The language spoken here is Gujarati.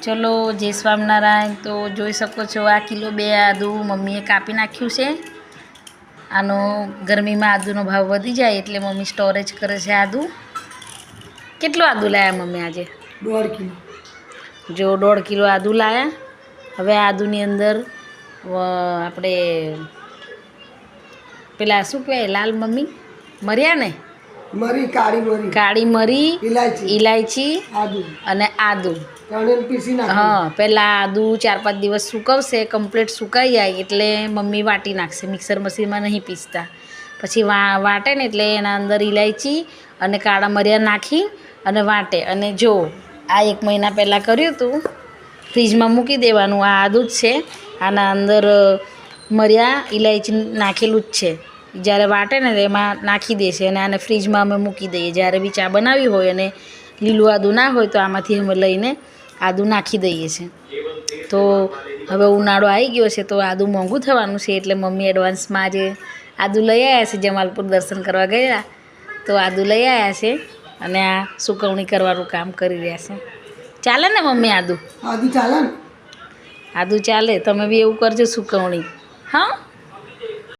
ચલો જય સ્વામિનારાયણ। તો જોઈ શકો છો આ કિલો 2 આદું મમ્મીએ કાપી નાખ્યું છે। આનો ગરમીમાં આદુનો ભાવ વધી જાય એટલે મમ્મી સ્ટોરેજ કરે છે આદું। કેટલું આદું લાયા મમ્મી આજે? 1.5 કિલો। જો 1.5 કિલો આદું લાયા। હવે આદુની અંદર આપણે પેલા શું કહેવાય લાલ મમ્મી મર્યા ને મરી કાળી મરી ઇલાયચી આદુ અને આદુ પીસી નાખો। હા પહેલાં આદુ 4-5 દિવસ સૂકવશે, કમ્પ્લીટ સુકાઈ જાય એટલે મમ્મી વાટી નાખશે। મિક્સર મશીનમાં નહીં પીસતા। પછી વાટે ને એટલે એના અંદર ઇલાયચી અને કાળા મરિયા નાખી અને વાટે। અને જો આ 1 મહિના પહેલાં કર્યું હતું, ફ્રીજમાં મૂકી દેવાનું। આ આદુ જ છે, આના અંદર મરિયા ઇલાયચી નાખેલું જ છે। જ્યારે વાટે ને એમાં નાખી દેશે અને આને ફ્રીજમાં અમે મૂકી દઈએ। જ્યારે બી ચા બનાવી હોય અને લીલું આદું ના હોય તો આમાંથી અમે લઈને આદું નાખી દઈએ છીએ। તો હવે ઉનાળો આવી ગયો છે તો આદું મોંઘું થવાનું છે એટલે મમ્મી એડવાન્સમાં આજે આદું લઈ આવ્યા છે। જમાલપુર દર્શન કરવા ગયા તો આદું લઈ આવ્યા છે અને આ સુકવણી કરવાનું કામ કરી રહ્યા છે। ચાલે ને મમ્મી આદું? આદુ ચાલે ને? આદું ચાલે। તમે બી એવું કરજો સુકવણી, હા।